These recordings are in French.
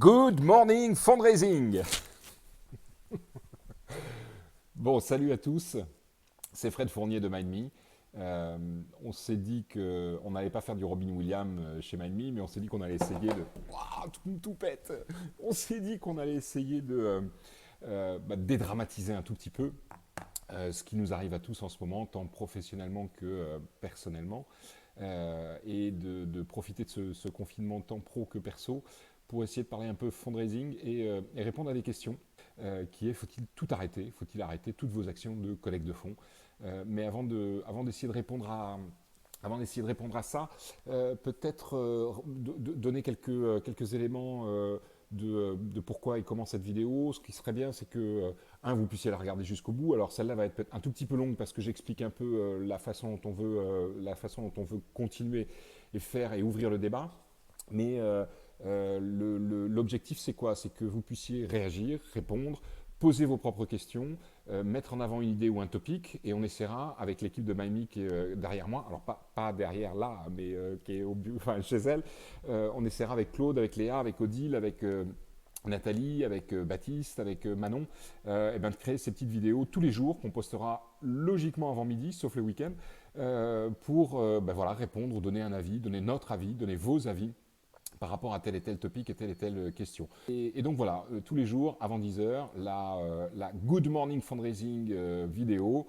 Good morning fundraising. Bon, salut à tous, c'est Fred Fournier de MindMe. On s'est dit qu'on n'allait pas faire du Robin Williams chez MindMe, mais on s'est dit qu'on allait essayer de... Waouh, tout pète. On s'est dit qu'on allait essayer de dédramatiser un tout petit peu ce qui nous arrive à tous en ce moment, tant professionnellement que personnellement, et de profiter de ce confinement tant pro que perso pour essayer de parler un peu fundraising et répondre à des questions qui est faut-il tout arrêter, faut-il arrêter toutes vos actions de collecte de fonds. Mais avant d'essayer de répondre à ça, peut-être donner quelques éléments de pourquoi et comment cette vidéo. Ce qui serait bien, c'est que, vous puissiez la regarder jusqu'au bout. Alors celle-là va être peut-être un tout petit peu longue parce que j'explique un peu la façon dont on veut continuer et faire et ouvrir le débat. Mais l'objectif, c'est quoi? C'est que vous puissiez réagir, répondre, poser vos propres questions, mettre en avant une idée ou un topic, et on essaiera, avec l'équipe de MindMe qui est derrière moi, alors pas derrière là, mais qui est enfin, chez elle, on essaiera avec Claude, avec Léa, avec Odile, avec Nathalie, avec Baptiste, avec Manon, de créer ces petites vidéos tous les jours qu'on postera logiquement avant midi, sauf le week-end, pour voilà, répondre, donner un avis, donner notre avis, donner vos avis par rapport à tel et tel topic et telle question. Et donc voilà, tous les jours, avant 10 h, la Good Morning Fundraising vidéo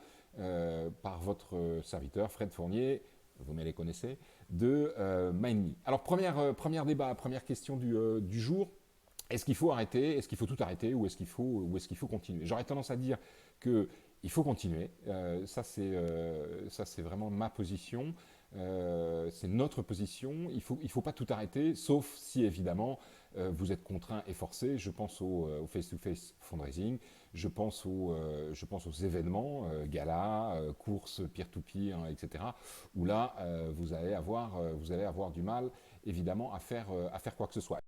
par votre serviteur, Fred Fournier, vous me les connaissez, de MindMe. Alors, première débat, première question du jour. Est-ce qu'il faut arrêter? Est-ce qu'il faut tout arrêter? Ou est-ce qu'il faut continuer? J'aurais tendance à dire qu'il faut continuer. Ça, c'est vraiment ma position. C'est notre position. Il faut pas tout arrêter, sauf si évidemment vous êtes contraint et forcé. Je pense au face-to-face fundraising, je pense aux événements, galas, courses peer-to-peer, etc. Où là, vous allez avoir du mal évidemment à faire quoi que ce soit.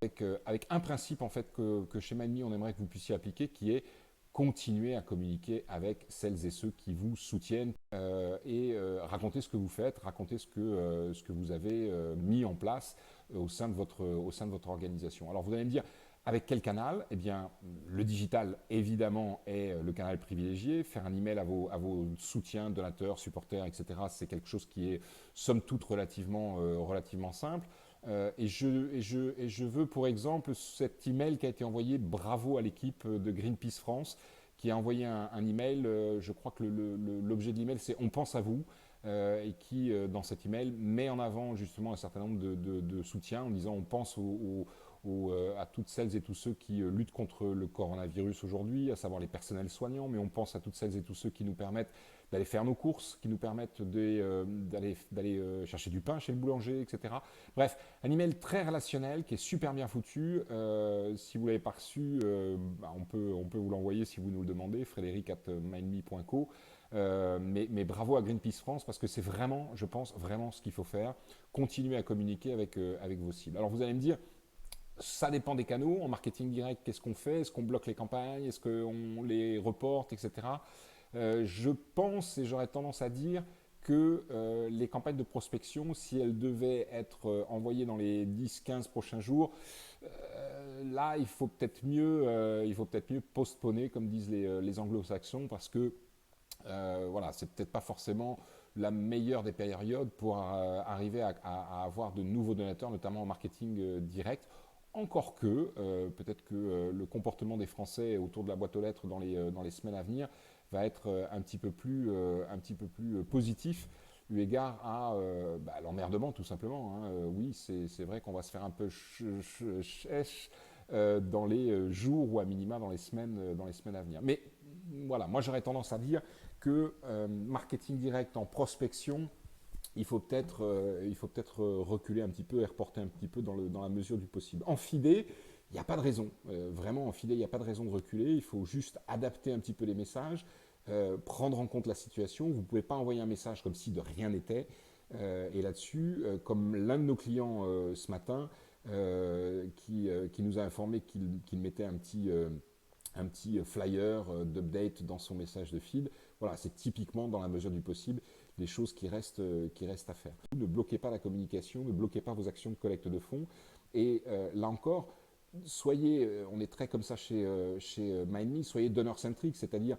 Avec un principe en fait que chez MindMe on aimerait que vous puissiez appliquer, qui est continuer à communiquer avec celles et ceux qui vous soutiennent et raconter ce que vous faites, raconter ce que vous avez mis en place au sein de votre organisation. Alors vous allez me dire, avec quel canal? Eh bien, le digital, évidemment, est le canal privilégié. Faire un email à vos soutiens, donateurs, supporters, etc., c'est quelque chose qui est, somme toute, relativement simple. Et je veux, pour exemple, cet email qui a été envoyé, bravo à l'équipe de Greenpeace France, qui a envoyé un email, je crois que l'objet de l'email, c'est « On pense à vous ». Et qui, dans cet email, met en avant justement un certain nombre de soutiens en disant on pense à toutes celles et tous ceux qui luttent contre le coronavirus aujourd'hui, à savoir les personnels soignants, mais on pense à toutes celles et tous ceux qui nous permettent d'aller faire nos courses, qui nous permettent d'aller chercher du pain chez le boulanger, etc. Bref, un email très relationnel qui est super bien foutu. Si vous ne l'avez pas reçu, on peut vous l'envoyer si vous nous le demandez, frédéric@mindme.co. Mais bravo à Greenpeace France parce que c'est vraiment, je pense, vraiment ce qu'il faut faire. Continuer à communiquer avec vos cibles. Alors vous allez me dire, ça dépend des canaux. En marketing direct, qu'est-ce qu'on fait? Est-ce qu'on bloque les campagnes? Est-ce qu'on les reporte, etc. Je pense et j'aurais tendance à dire que les campagnes de prospection, si elles devaient être envoyées dans les 10-15 prochains jours, là, il faut peut-être mieux postponer, comme disent les anglo-saxons, parce que voilà, c'est peut-être pas forcément la meilleure des périodes pour arriver à avoir de nouveaux donateurs, notamment en marketing direct. Encore que, peut-être que le comportement des Français autour de la boîte aux lettres dans les semaines à venir va être un petit peu plus positif, eu égard à l'emmerdement tout simplement. Hein. Oui, c'est vrai qu'on va se faire un peu chèche dans les jours ou à minima dans les semaines à venir. Mais voilà, moi j'aurais tendance à dire que marketing direct en prospection, il faut peut-être reculer un petit peu et reporter un petit peu dans la mesure du possible. En FIDE, il n'y a pas de raison. Vraiment, en FIDE, il n'y a pas de raison de reculer. Il faut juste adapter un petit peu les messages, prendre en compte la situation. Vous ne pouvez pas envoyer un message comme si de rien n'était. Et là-dessus, comme l'un de nos clients ce matin, qui nous a informé qu'il mettait un petit flyer d'update dans son message de feed. Voilà, c'est typiquement dans la mesure du possible des choses qui restent à faire. Ne bloquez pas la communication, ne bloquez pas vos actions de collecte de fonds. Et là encore, on est très comme ça chez MindMe, soyez donneur-centrique, c'est-à-dire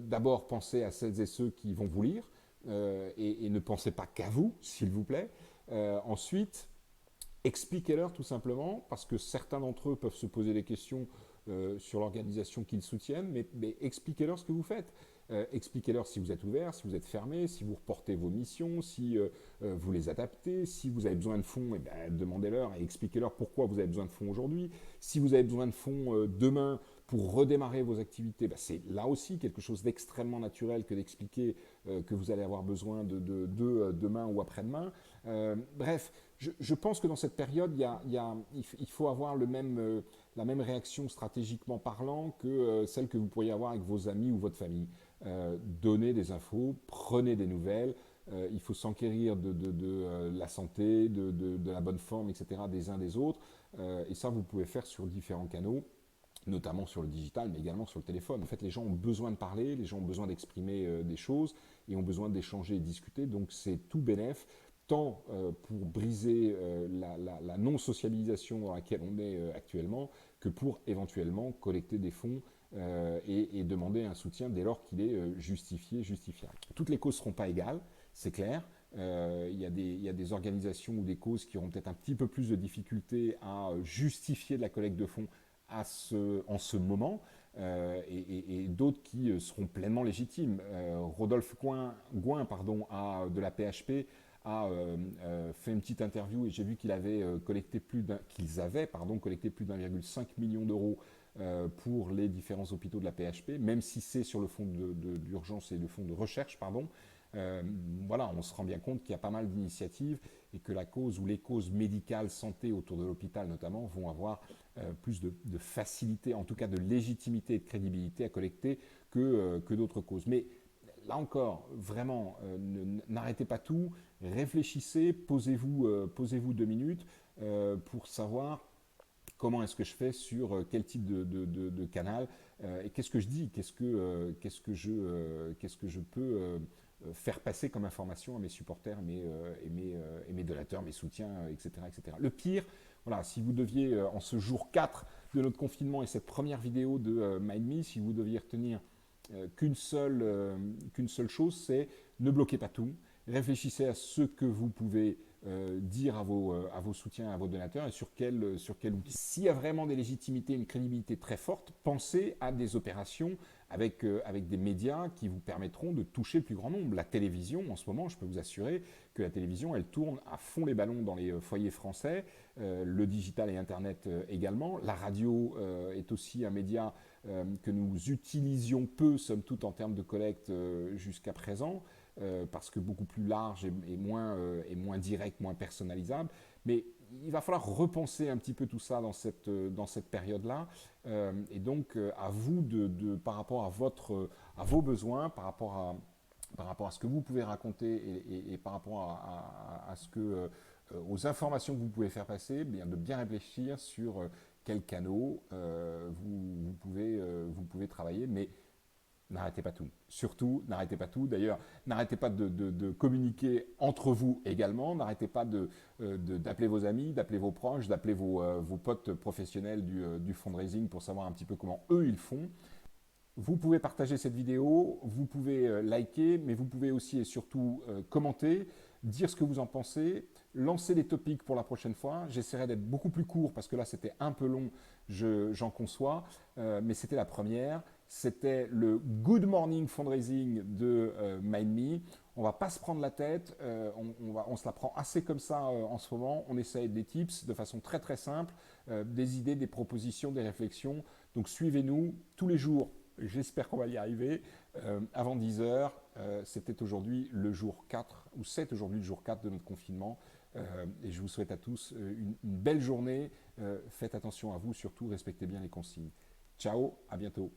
d'abord pensez à celles et ceux qui vont vous lire et ne pensez pas qu'à vous, s'il vous plaît. Ensuite, expliquez-leur tout simplement, parce que certains d'entre eux peuvent se poser des questions sur l'organisation qu'ils soutiennent, mais expliquez-leur ce que vous faites. Expliquez-leur si vous êtes ouvert, si vous êtes fermé, si vous reportez vos missions, si vous les adaptez, si vous avez besoin de fonds, eh ben, demandez-leur et expliquez-leur pourquoi vous avez besoin de fonds aujourd'hui. Si vous avez besoin de fonds demain pour redémarrer vos activités, ben, c'est là aussi quelque chose d'extrêmement naturel que d'expliquer que vous allez avoir besoin de demain ou après-demain. Bref, je pense que dans cette période, il faut avoir la même réaction stratégiquement parlant que celle que vous pourriez avoir avec vos amis ou votre famille. Donnez des infos, prenez des nouvelles, il faut s'enquérir de la santé, de la bonne forme, etc. des uns des autres. Et ça, vous pouvez faire sur différents canaux, notamment sur le digital, mais également sur le téléphone. En fait, les gens ont besoin de parler, les gens ont besoin d'exprimer des choses et ont besoin d'échanger et discuter. Donc, c'est tout bénef, tant pour briser la non-sociabilisation dans laquelle on est actuellement, que pour éventuellement collecter des fonds et demander un soutien dès lors qu'il est justifié, justifiable. Toutes les causes ne seront pas égales, c'est clair. Il y a des organisations ou des causes qui auront peut-être un petit peu plus de difficultés à justifier de la collecte de fonds en ce moment, et d'autres qui seront pleinement légitimes. Rodolphe Gouin de la PHP a fait une petite interview et j'ai vu qu'ils avaient collecté plus d'1,5 million d'euros pour les différents hôpitaux de la PHP, même si c'est sur le fonds d'urgence et le fonds de recherche, pardon. Voilà, on se rend bien compte qu'il y a pas mal d'initiatives et que la cause ou les causes médicales, santé autour de l'hôpital notamment, vont avoir plus de facilité, en tout cas de légitimité et de crédibilité à collecter que d'autres causes. Mais là encore, vraiment, n'arrêtez pas tout, réfléchissez, posez-vous 2 minutes pour savoir comment est-ce que je fais sur quel type de canal et qu'est-ce que je dis, qu'est-ce que je peux faire passer comme information à mes supporters et mes donateurs, mes soutiens, etc., etc. Le pire, voilà, si vous deviez, en ce jour 4 de notre confinement et cette première vidéo de MindMe, si vous deviez retenir qu'une seule chose, c'est ne bloquez pas tout, réfléchissez à ce que vous pouvez dire à vos soutiens, à vos donateurs et sur quel outil. S'il y a vraiment des légitimités, une crédibilité très forte, pensez à des opérations avec des médias qui vous permettront de toucher le plus grand nombre. La télévision, en ce moment, je peux vous assurer que la télévision, elle tourne à fond les ballons dans les foyers français, le digital et Internet également. La radio est aussi un média que nous utilisions peu, somme toute, en termes de collecte jusqu'à présent. Parce que beaucoup plus large et moins direct, moins personnalisable. Mais il va falloir repenser un petit peu tout ça dans cette période-là. Et donc, à vous, par rapport à vos besoins, par rapport à ce que vous pouvez raconter et par rapport aux informations que vous pouvez faire passer, de bien réfléchir sur quels canaux vous pouvez travailler. Mais n'arrêtez pas tout. Surtout, n'arrêtez pas tout. D'ailleurs, n'arrêtez pas de communiquer entre vous également. N'arrêtez pas d'appeler vos amis, d'appeler vos proches, d'appeler vos potes professionnels du fundraising pour savoir un petit peu comment eux, ils font. Vous pouvez partager cette vidéo, vous pouvez liker, mais vous pouvez aussi et surtout commenter, dire ce que vous en pensez, lancer des topics pour la prochaine fois. J'essaierai d'être beaucoup plus court parce que là, c'était un peu long, j'en conçois, mais c'était la première. C'était le Good Morning Fundraising de MindMe. On ne va pas se prendre la tête, on se la prend assez comme ça en ce moment. On essaye des tips de façon très très simple, des idées, des propositions, des réflexions. Donc suivez-nous tous les jours. J'espère qu'on va y arriver. Avant 10h, c'était aujourd'hui le jour 4, ou c'est aujourd'hui le jour 4 de notre confinement. Et je vous souhaite à tous une belle journée. Faites attention à vous, surtout respectez bien les consignes. Ciao, à bientôt.